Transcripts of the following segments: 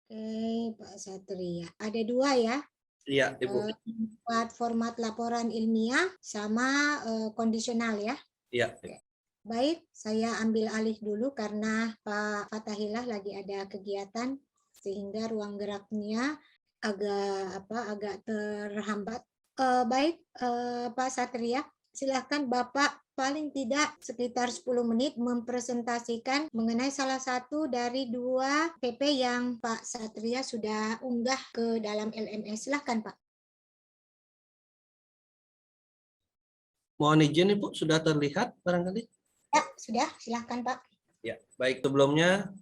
Oke, Pak Satria. Ada dua ya, Iya, Ibu. buat format laporan ilmiah sama kondisional ya. Iya. Oke. Baik, saya ambil alih dulu karena Pak Fatahillah lagi ada kegiatan sehingga ruang geraknya agak terhambat. Baik, Pak Satria, silahkan Bapak paling tidak sekitar 10 menit mempresentasikan mengenai salah satu dari dua PP yang Pak Satria sudah unggah ke dalam LMS. Silahkan Pak. Mohon izin Ibu, sudah terlihat barangkali? Ya, sudah. Silahkan Pak. Ya, baik, sebelumnya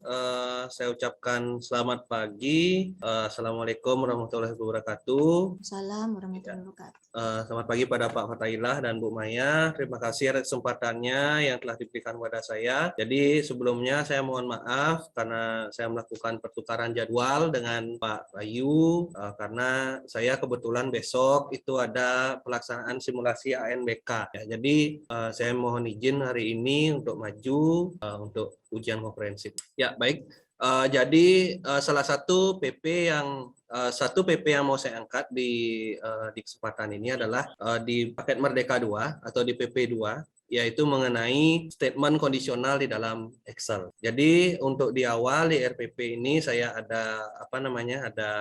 saya ucapkan selamat pagi. Assalamualaikum warahmatullahi wabarakatuh. Assalamualaikum warahmatullahi wabarakatuh. Selamat pagi pada Pak Fatahillah dan Bu Maya. Terima kasih atas kesempatannya yang telah diberikan kepada saya. Jadi sebelumnya saya mohon maaf karena saya melakukan pertukaran jadwal dengan Pak Bayu karena saya kebetulan besok itu ada pelaksanaan simulasi ANBK. Ya, jadi saya mohon izin hari ini untuk maju untuk ujian komprehensif. Ya, baik. Jadi salah satu PP yang mau saya angkat di kesempatan ini adalah di paket Merdeka 2 atau di PP 2, yaitu mengenai statement kondisional di dalam Excel. Jadi untuk di awal di RPP ini saya ada ada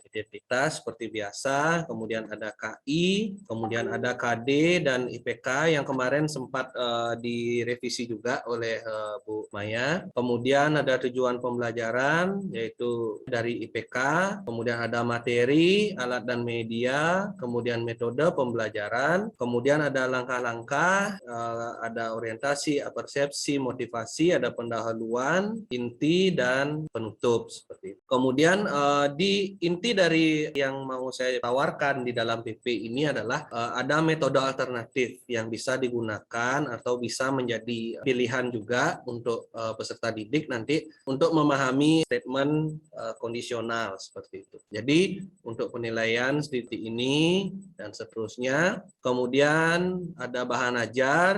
identitas seperti biasa, kemudian ada KI, kemudian ada KD dan IPK yang kemarin sempat direvisi juga oleh Bu Maya. Kemudian ada tujuan pembelajaran yaitu dari IPK, kemudian ada materi, alat dan media, kemudian metode pembelajaran, kemudian ada langkah-langkah, ada orientasi, persepsi, motivasi, ada pendahuluan, inti, dan penutup seperti itu. Kemudian di inti dari yang mau saya tawarkan di dalam PP ini adalah ada metode alternatif yang bisa digunakan atau bisa menjadi pilihan juga untuk peserta didik nanti untuk memahami statement kondisional seperti itu. Jadi untuk penilaian seperti ini dan seterusnya. Kemudian ada bahan ajar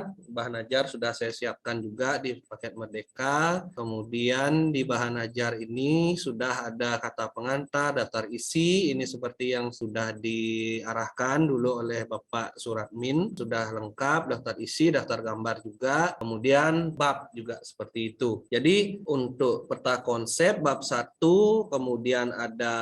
sudah saya siapkan juga di paket Merdeka. Kemudian di bahan ajar ini sudah ada kata pengantar, daftar isi, ini seperti yang sudah diarahkan dulu oleh Bapak Suratmin, sudah lengkap, daftar isi, daftar gambar juga, kemudian bab juga seperti itu. Jadi untuk peta konsep bab 1, kemudian ada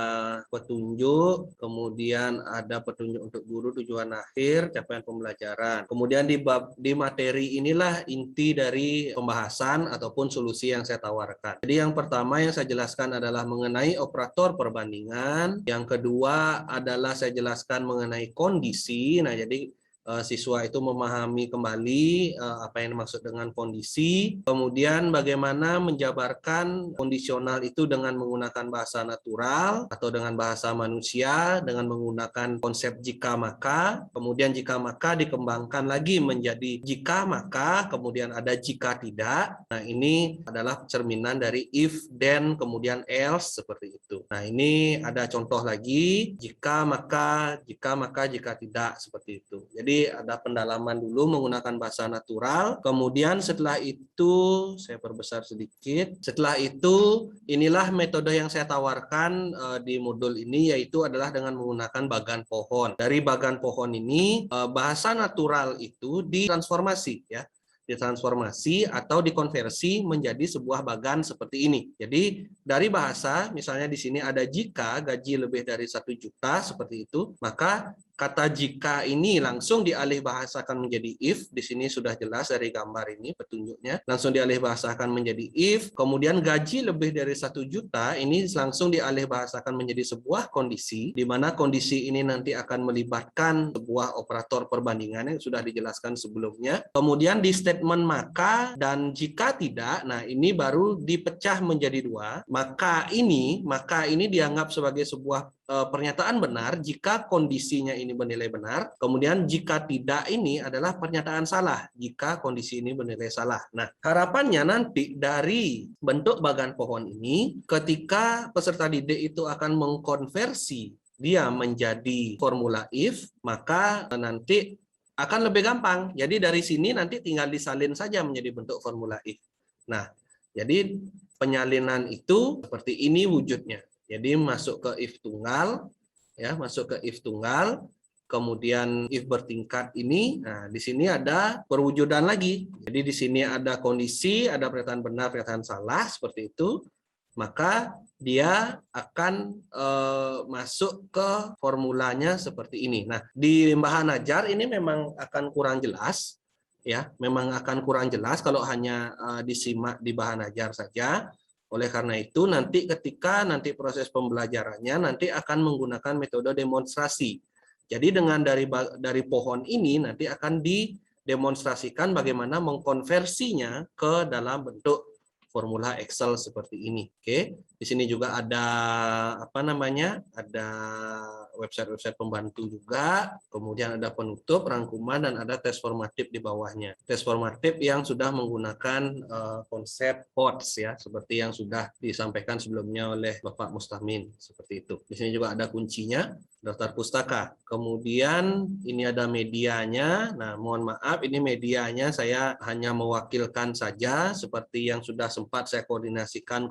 petunjuk, kemudian ada petunjuk untuk guru tujuan akhir, capaian pembelajaran. Kemudian di materi inilah inti dari pembahasan ataupun solusi yang saya tawarkan. Jadi yang pertama yang saya jelaskan adalah mengenai operator perbandingan, yang kedua adalah saya jelaskan mengenai kondisi. Nah, jadi siswa itu memahami kembali apa yang dimaksud dengan kondisi, kemudian bagaimana menjabarkan kondisional itu dengan menggunakan bahasa natural atau dengan bahasa manusia, dengan menggunakan konsep jika maka, kemudian jika maka dikembangkan lagi menjadi jika maka, kemudian ada jika tidak. Nah, ini adalah cerminan dari if, then, kemudian else, seperti itu. Nah, ini ada contoh lagi, jika maka, jika tidak, seperti itu. Jadi ada pendalaman dulu menggunakan bahasa natural, kemudian setelah itu saya perbesar sedikit. Setelah itu inilah metode yang saya tawarkan di modul ini, yaitu adalah dengan menggunakan bagan pohon. Dari bagan pohon ini bahasa natural itu ditransformasi ya. Ditransformasi atau dikonversi menjadi sebuah bagan seperti ini. Jadi dari bahasa misalnya di sini ada jika gaji lebih dari 1 juta seperti itu, maka kata jika ini langsung dialih bahasakan menjadi if. Di sini sudah jelas dari gambar ini petunjuknya. Langsung dialih bahasakan menjadi if. Kemudian gaji lebih dari 1 juta ini langsung dialih bahasakan menjadi sebuah kondisi, di mana kondisi ini nanti akan melibatkan sebuah operator perbandingan yang sudah dijelaskan sebelumnya. Kemudian di statement maka dan jika tidak, nah ini baru dipecah menjadi dua. Maka ini dianggap sebagai sebuah pernyataan benar jika kondisinya ini bernilai benar, kemudian jika tidak ini adalah pernyataan salah jika kondisi ini bernilai salah. Nah, harapannya nanti dari bentuk bagan pohon ini, ketika peserta didik itu akan mengkonversi dia menjadi formula if, maka nanti akan lebih gampang. Jadi dari sini nanti tinggal disalin saja menjadi bentuk formula if. Nah, jadi penyalinan itu seperti ini wujudnya. Jadi masuk ke if tunggal, ya, masuk ke if tunggal, kemudian if bertingkat ini. Nah, di sini ada perwujudan lagi. Jadi di sini ada kondisi, ada pernyataan benar, pernyataan salah, seperti itu. Maka dia akan masuk ke formulanya seperti ini. Nah, di Bahan Ajar ini memang akan kurang jelas, ya, memang akan kurang jelas kalau hanya disimak di Bahan Ajar saja. Oleh karena itu, nanti ketika nanti proses pembelajarannya nanti akan menggunakan metode demonstrasi. Jadi dengan dari pohon ini nanti akan didemonstrasikan bagaimana mengkonversinya ke dalam bentuk formula Excel seperti ini. Oke, di sini juga ada apa namanya? Ada website-website pembantu juga, kemudian ada penutup, rangkuman, dan ada tes formatif di bawahnya. Tes formatif yang sudah menggunakan konsep HOTS, ya, seperti yang sudah disampaikan sebelumnya oleh Bapak Mustamin, seperti itu. Di sini juga ada kuncinya, daftar pustaka. Kemudian ini ada medianya. Nah, mohon maaf, ini medianya saya hanya mewakilkan saja seperti yang sudah sempat saya koordinasikan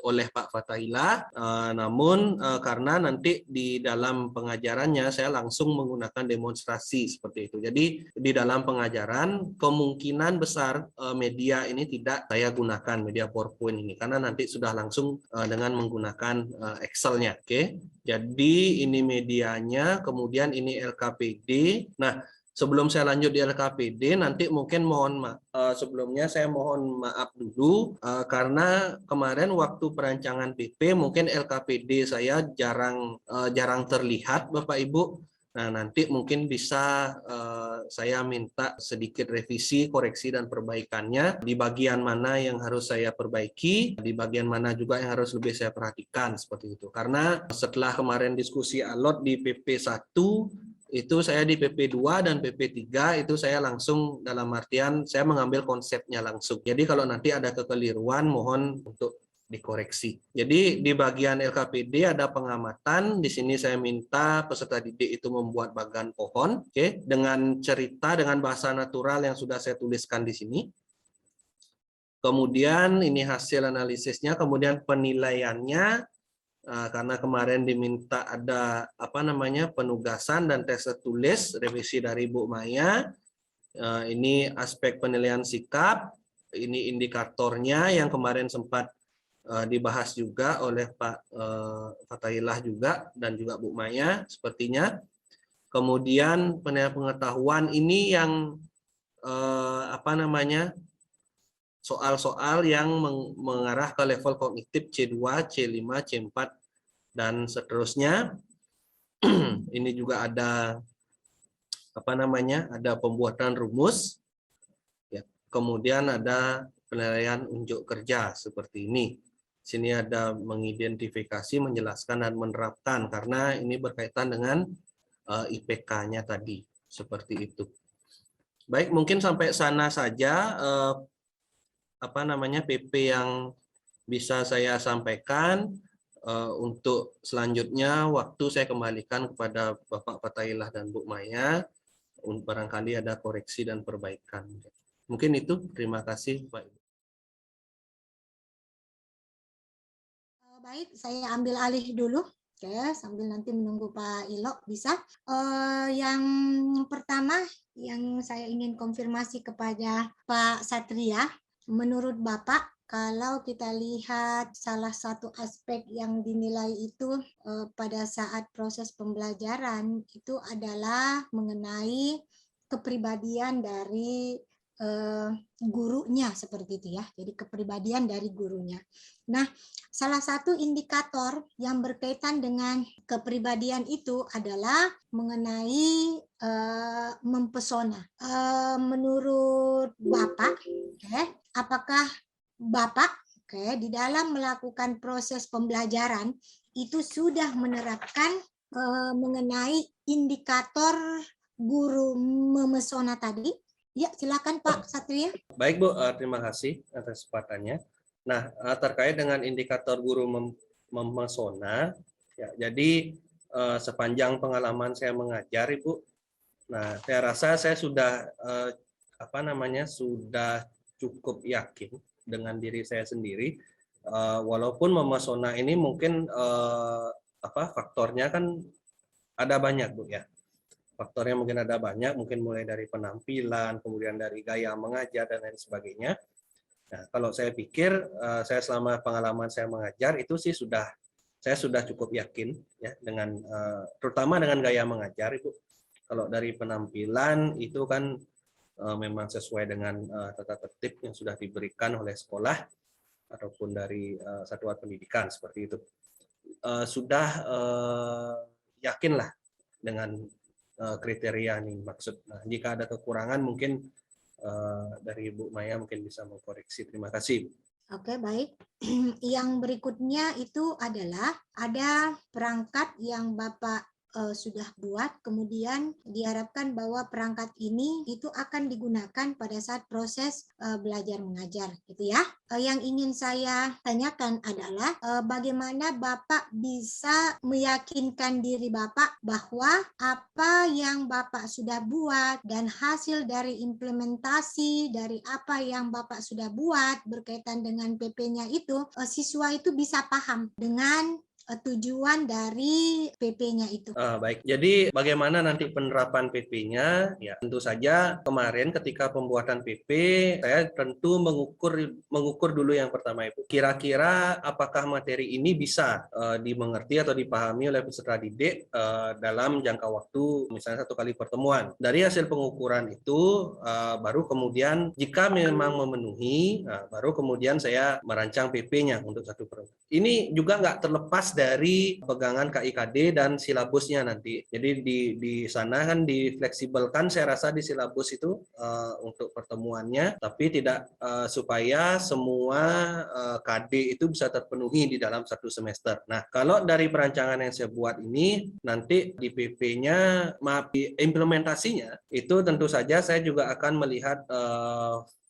oleh Pak Fatahillah. Namun karena nanti di dalam pengajarannya saya langsung menggunakan demonstrasi seperti itu. Jadi di dalam pengajaran kemungkinan besar media ini tidak saya gunakan, media PowerPoint ini, karena nanti sudah langsung dengan menggunakan Excel-nya. Oke. Jadi ini medianya, kemudian ini LKPD. Nah, sebelum saya lanjut di LKPD, nanti mungkin sebelumnya saya mohon maaf dulu karena kemarin waktu perancangan PP mungkin LKPD saya jarang terlihat, Bapak Ibu. Nah, nanti mungkin bisa saya minta sedikit revisi, koreksi, dan perbaikannya. Di bagian mana yang harus saya perbaiki, di bagian mana juga yang harus lebih saya perhatikan, seperti itu. Karena setelah kemarin diskusi alot di PP1, itu saya di PP2 dan PP3 itu saya langsung dalam artian saya mengambil konsepnya langsung. Jadi kalau nanti ada kekeliruan, mohon untuk dikoreksi. Jadi di bagian LKPD ada pengamatan. Di sini saya minta peserta didik itu membuat bagan pohon, oke, dengan cerita dengan bahasa natural yang sudah saya tuliskan di sini. Kemudian ini hasil analisisnya, kemudian penilaiannya. Karena kemarin diminta ada apa namanya penugasan dan tes tertulis revisi dari Bu Maya. Ini aspek penilaian sikap, ini indikatornya yang kemarin sempat dibahas juga oleh Pak Fatahillah juga dan juga Bu Maya sepertinya. Kemudian penilaian pengetahuan ini yang apa namanya soal-soal yang mengarah ke level kognitif C2, C5, C4 dan seterusnya. Ini juga ada apa namanya? Ada pembuatan rumus. Ya. Kemudian ada penilaian unjuk kerja seperti ini. Sini ada mengidentifikasi, menjelaskan, dan menerapkan karena ini berkaitan dengan IPK-nya tadi, seperti itu. Baik, mungkin sampai sana saja apa namanya PP yang bisa saya sampaikan. Untuk selanjutnya waktu saya kembalikan kepada Bapak Fatahillah dan Bu Maya. Barangkali ada koreksi dan perbaikan. Mungkin itu. Terima kasih, Pak Ibu. Baik, saya ambil alih dulu. Oke, sambil nanti menunggu Pak Ilok bisa. Yang pertama yang saya ingin konfirmasi kepada Pak Satria, menurut Bapak, kalau kita lihat salah satu aspek yang dinilai itu pada saat proses pembelajaran itu adalah mengenai kepribadian dari gurunya, seperti itu ya. Jadi kepribadian dari gurunya. Nah, salah satu indikator yang berkaitan dengan kepribadian itu adalah mengenai mempesona. Menurut Bapak, apakah Bapak di dalam melakukan proses pembelajaran itu sudah menerapkan mengenai indikator guru memesona tadi? Ya, silakan Pak Satria. Baik, Bu, terima kasih atas kesempatannya. Nah, terkait dengan indikator guru memesona, ya, jadi sepanjang pengalaman saya mengajar, Ibu, nah, saya rasa saya sudah apa namanya sudah cukup yakin dengan diri saya sendiri Walaupun memesona ini mungkin faktornya kan ada banyak, Bu ya. Faktornya mungkin ada banyak, mungkin mulai dari penampilan, kemudian dari gaya mengajar dan lain sebagainya. Nah, kalau saya pikir, saya selama pengalaman saya mengajar itu sih saya sudah cukup yakin ya dengan terutama dengan gaya mengajar itu. Kalau dari penampilan itu kan memang sesuai dengan tata tertib yang sudah diberikan oleh sekolah ataupun dari satuan pendidikan seperti itu. Sudah yakinlah dengan kriteria ini maksud. Nah, jika ada kekurangan mungkin dari Bu Maya mungkin bisa mengkoreksi. Terima kasih. Oke, baik. Yang berikutnya itu adalah ada perangkat yang Bapak sudah buat, kemudian diharapkan bahwa perangkat ini itu akan digunakan pada saat proses belajar mengajar, gitu ya. Yang ingin saya tanyakan adalah bagaimana Bapak bisa meyakinkan diri Bapak bahwa apa yang Bapak sudah buat dan hasil dari implementasi dari apa yang Bapak sudah buat berkaitan dengan PP-nya itu, siswa itu bisa paham dengan tujuan dari PP-nya itu. Baik, jadi bagaimana nanti penerapan PP-nya? Ya, tentu saja kemarin ketika pembuatan PP, saya tentu mengukur dulu yang pertama itu. Kira-kira apakah materi ini bisa dimengerti atau dipahami oleh peserta didik dalam jangka waktu misalnya 1 kali pertemuan. Dari hasil pengukuran itu, baru kemudian jika memang memenuhi, baru kemudian saya merancang PP-nya untuk 1 pertemuan. Ini juga nggak terlepas dari pegangan KIKD dan silabusnya nanti. Jadi di sana kan difleksibelkan saya rasa di silabus itu untuk pertemuannya, tapi tidak supaya semua KD itu bisa terpenuhi di dalam 1 semester. Nah, kalau dari perancangan yang saya buat ini, nanti di PP-nya, di implementasinya, itu tentu saja saya juga akan melihat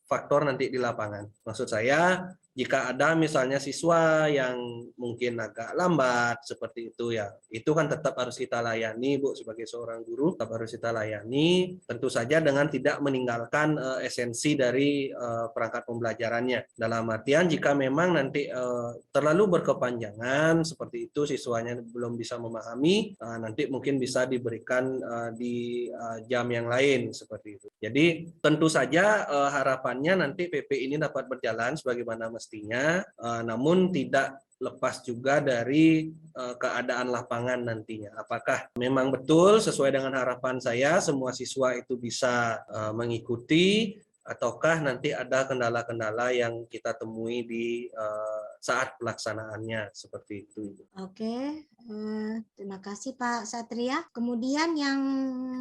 faktor nanti di lapangan. Maksud saya, jika ada misalnya siswa yang mungkin agak lambat seperti itu ya, itu kan tetap harus kita layani, Bu, sebagai seorang guru tetap harus kita layani, tentu saja dengan tidak meninggalkan esensi dari perangkat pembelajarannya. Dalam artian jika memang nanti terlalu berkepanjangan seperti itu siswanya belum bisa memahami, nanti mungkin bisa diberikan di jam yang lain seperti itu. Jadi tentu saja harapannya nanti PP ini dapat berjalan sebagaimana mestinya, namun tidak lepas juga dari keadaan lapangan nantinya. Apakah memang betul sesuai dengan harapan saya semua siswa itu bisa mengikuti, ataukah nanti ada kendala-kendala yang kita temui di saat pelaksanaannya seperti itu. Oke, terima kasih Pak Satria. Kemudian yang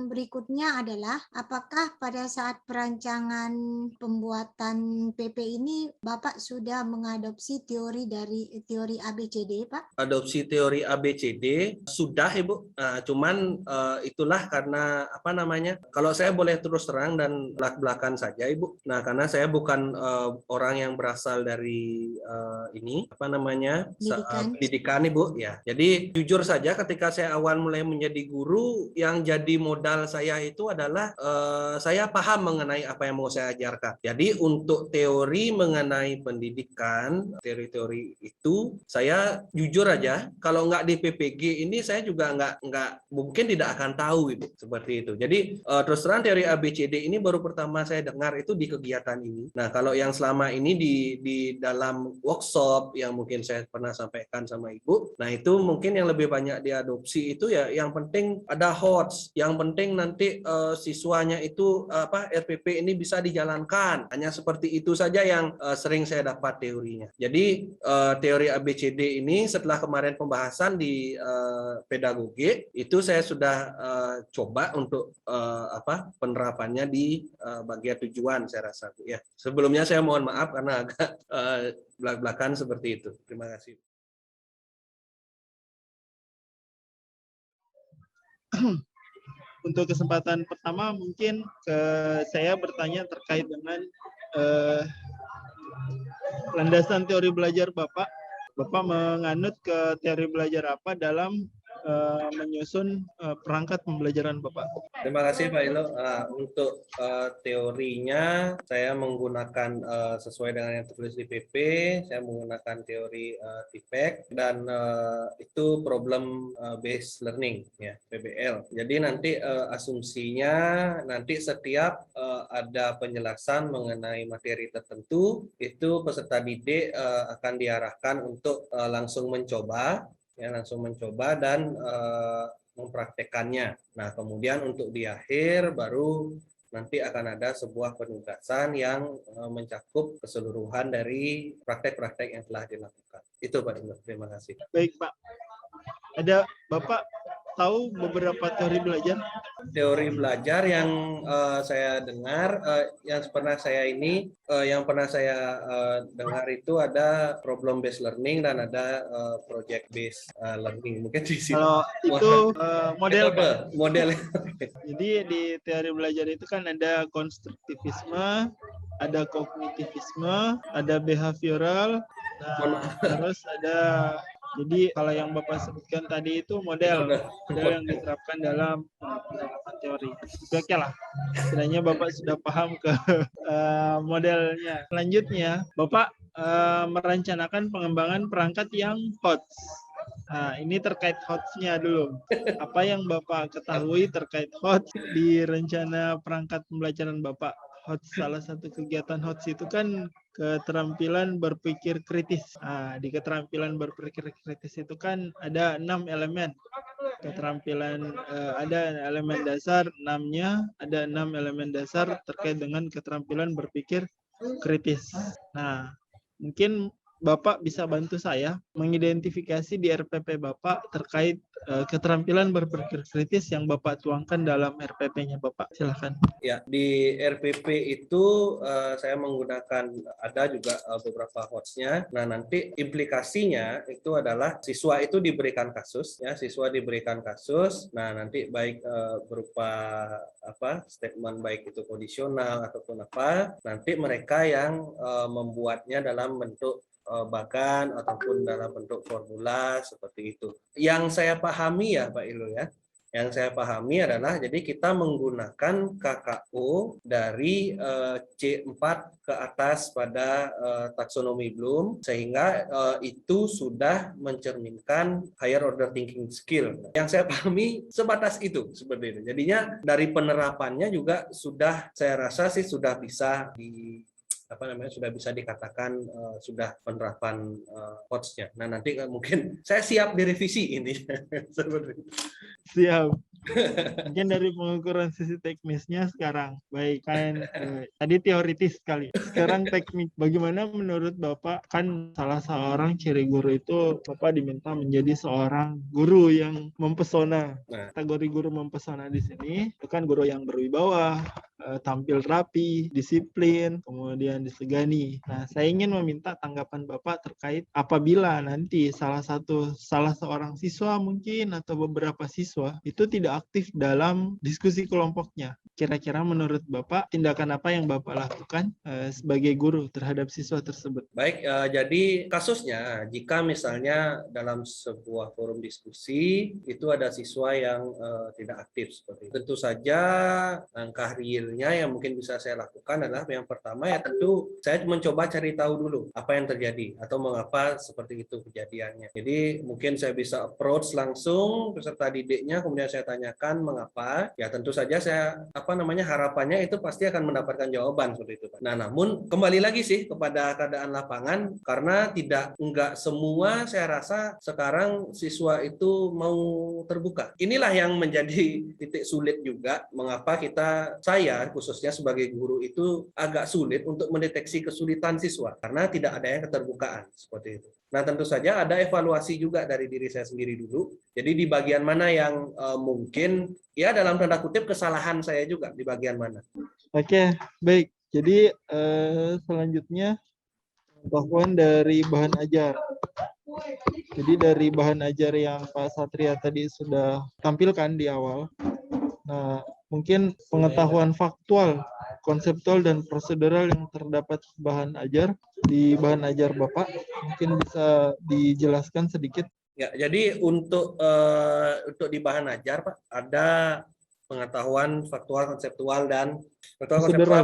berikutnya adalah apakah pada saat perancangan pembuatan PP ini Bapak sudah mengadopsi teori ABCD, Pak? Adopsi teori ABCD sudah, Ibu. Cuman itulah karena apa namanya? Kalau saya boleh terus terang dan belak-belakan saja, Ibu. Nah, karena saya bukan orang yang berasal dari ini apa namanya? Pendidikan, Ibu ya. Jadi jujur saja ketika saya awal mulai menjadi guru, yang jadi modal saya itu adalah saya paham mengenai apa yang mau saya ajarkan. Jadi untuk teori mengenai pendidikan, teori-teori itu saya jujur aja, kalau nggak di PPG ini saya juga nggak mungkin tidak akan tahu itu seperti itu. Jadi terus terang teori ABCD ini baru pertama saya dengar itu di kegiatan ini. Nah, kalau yang selama ini di dalam workshop yang mungkin saya pernah sampaikan sama Ibu, nah itu mungkin yang lebih banyak diadopsi itu ya yang penting ada HOTS, yang penting nanti siswanya itu RPP ini bisa dijalankan. Hanya seperti itu saja yang sering saya dapat teorinya. Jadi teori ABCD ini setelah kemarin pembahasan di pedagogi itu saya sudah coba untuk penerapannya di bagian tujuan saya rasa ya. Sebelumnya saya mohon maaf karena agak belak-belakan seperti itu. Terima kasih. Untuk kesempatan pertama mungkin saya bertanya terkait dengan landasan teori belajar Bapak. Bapak menganut ke teori belajar apa dalam menyusun perangkat pembelajaran Bapak. Terima kasih Pak Ilo. Untuk teorinya saya menggunakan sesuai dengan yang tertulis di PP, saya menggunakan teori TPEC dan itu problem based learning ya, PBL. Jadi nanti asumsinya nanti setiap ada penjelasan mengenai materi tertentu, itu peserta didik akan diarahkan untuk langsung mencoba dan mempraktekannya. Nah, kemudian untuk di akhir baru nanti akan ada sebuah penugasan yang mencakup keseluruhan dari praktek-praktek yang telah dilakukan. Itu Pak Indro, terima kasih. Baik Pak, ada Bapak tahu beberapa teori belajar? Teori belajar yang saya dengar, yang pernah saya dengar itu ada problem based learning dan ada project based learning. Mungkin di situ. Kalau itu model Pak. Model. Jadi di teori belajar itu kan ada konstruktivisme, ada kognitivisme, ada behavioral, terus ada. Jadi kalau yang Bapak sebutkan tadi itu model yang diterapkan dalam penerapan teori. Oke lah, sebenarnya Bapak sudah paham ke modelnya. Selanjutnya, Bapak merencanakan pengembangan perangkat yang HOTS. Nah, ini terkait HOTS-nya dulu. Apa yang Bapak ketahui terkait HOTS di rencana perangkat pembelajaran Bapak? HOTS, salah satu kegiatan HOTS itu kan keterampilan berpikir kritis. Nah, di keterampilan berpikir kritis itu kan ada 6 elemen. Keterampilan ada elemen dasar 6-nya, ada 6 elemen dasar terkait dengan keterampilan berpikir kritis. Nah, mungkin Bapak bisa bantu saya mengidentifikasi di RPP Bapak terkait keterampilan berpikir kritis yang Bapak tuangkan dalam RPP-nya Bapak. Silakan. Ya, di RPP itu saya menggunakan ada juga beberapa HOTS-nya. Nah, nanti implikasinya itu adalah siswa itu diberikan kasus, ya, siswa diberikan kasus. Nah, nanti baik berupa statement baik itu kondisional ataupun apa, nanti mereka yang membuatnya dalam bentuk bagan ataupun dalam bentuk formula seperti itu. Yang saya pahami ya Pak Ilo ya, yang saya pahami adalah jadi kita menggunakan KKO dari C4 ke atas pada taksonomi Bloom sehingga itu sudah mencerminkan higher order thinking skill. Yang saya pahami sebatas itu seperti itu. Jadinya dari penerapannya juga sudah saya rasa sih sudah bisa sudah bisa dikatakan sudah penerapan HOTS-nya. Nah, nanti mungkin saya siap direvisi ini. Siap. Mungkin dari pengukuran sisi teknisnya sekarang. Baik, kan tadi teoritis sekali. Sekarang teknik. Bagaimana menurut Bapak, kan salah seorang ciri guru itu Bapak diminta menjadi seorang guru yang mempesona. Nah, kategori guru mempesona di sini itu kan guru yang berwibawa, tampil rapi, disiplin, kemudian disegani. Nah, saya ingin meminta tanggapan Bapak terkait apabila nanti salah seorang siswa mungkin atau beberapa siswa itu tidak aktif dalam diskusi kelompoknya. Kira-kira menurut Bapak tindakan apa yang Bapak lakukan sebagai guru terhadap siswa tersebut? Baik, jadi kasusnya jika misalnya dalam sebuah forum diskusi itu ada siswa yang tidak aktif seperti itu. Tentu saja langkah realnya yang mungkin bisa saya lakukan adalah yang pertama ya tentu saya mencoba cari tahu dulu apa yang terjadi atau mengapa seperti itu kejadiannya. Jadi mungkin saya bisa approach langsung peserta didiknya, kemudian saya tanyakan mengapa. Ya tentu saja saya harapannya itu pasti akan mendapatkan jawaban seperti itu. Nah, namun kembali lagi sih kepada keadaan lapangan karena enggak semua saya rasa sekarang siswa itu mau terbuka. Inilah yang menjadi titik sulit juga mengapa saya khususnya sebagai guru itu agak sulit untuk mendeteksi kesulitan siswa karena tidak ada yang keterbukaan seperti itu. Nah, tentu saja ada evaluasi juga dari diri saya sendiri dulu. Jadi di bagian mana yang mungkin ya dalam tanda kutip kesalahan saya juga di bagian mana. Oke, baik. Jadi selanjutnya pengetahuan dari bahan ajar. Jadi dari bahan ajar yang Pak Satria tadi sudah tampilkan di awal. Nah, mungkin pengetahuan faktual, konseptual dan prosedural yang terdapat bahan ajar di bahan ajar Bapak mungkin bisa dijelaskan sedikit. Ya, jadi untuk di bahan ajar, Pak, ada pengetahuan faktual, konseptual, dan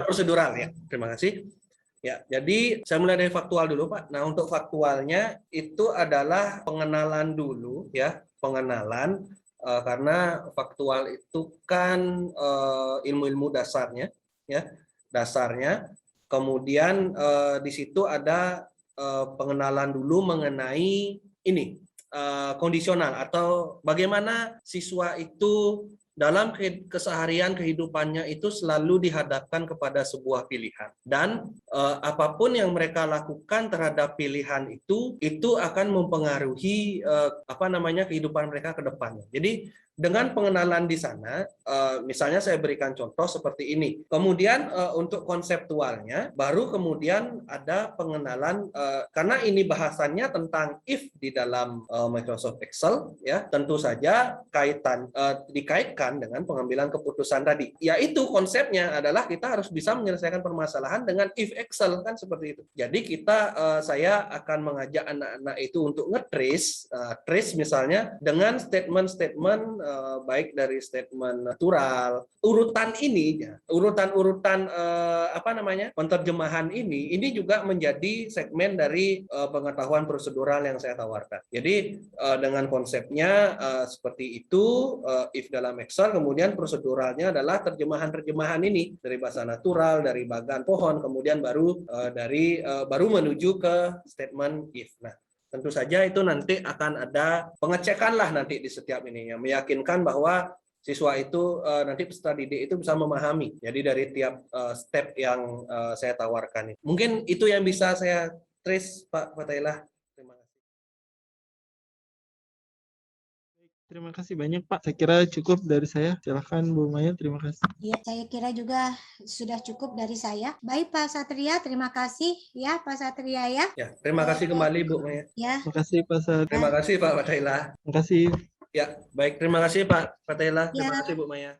prosedural ya. Terima kasih. Ya, jadi saya mulai dari faktual dulu, Pak. Nah, untuk faktualnya itu adalah pengenalan dulu ya, pengenalan karena faktual itu kan ilmu-ilmu dasarnya ya, dasarnya. Kemudian di situ ada pengenalan dulu mengenai ini kondisional atau bagaimana siswa itu dalam keseharian kehidupannya itu selalu dihadapkan kepada sebuah pilihan dan apapun yang mereka lakukan terhadap pilihan itu akan mempengaruhi kehidupan mereka ke depannya. Jadi dengan pengenalan di sana, misalnya saya berikan contoh seperti ini. Kemudian untuk konseptualnya, baru kemudian ada pengenalan karena ini bahasannya tentang if di dalam Microsoft Excel, ya tentu saja dikaitkan dengan pengambilan keputusan tadi. Yaitu konsepnya adalah kita harus bisa menyelesaikan permasalahan dengan if Excel kan seperti itu. Jadi saya akan mengajak anak-anak itu untuk trace misalnya dengan statement-statement baik dari statement natural, urutan penerjemahan ini juga menjadi segmen dari pengetahuan prosedural yang saya tawarkan. Jadi dengan konsepnya seperti itu, if dalam Excel, kemudian proseduralnya adalah terjemahan ini dari bahasa natural, dari bagan pohon, kemudian baru menuju ke statement if. Nah, tentu saja itu nanti akan ada pengecekan lah nanti di setiap ini yang meyakinkan bahwa siswa itu nanti peserta didik itu bisa memahami. Jadi dari tiap step yang saya tawarkan. Mungkin itu yang bisa saya trace, Pak Fatailah. Terima kasih. Terima kasih banyak, Pak. Saya kira cukup dari saya. Silakan Bu Maya, terima kasih. Ya, saya kira juga sudah cukup dari saya. Baik Pak Satria, terima kasih ya Pak Satria ya. Ya, terima kasih kembali Bu Maya. Ya. Terima kasih Pak Satria. Terima kasih Pak Fatailah. Terima kasih. Ya, baik, terima kasih Pak Fatailah. Terima kasih Bu Maya.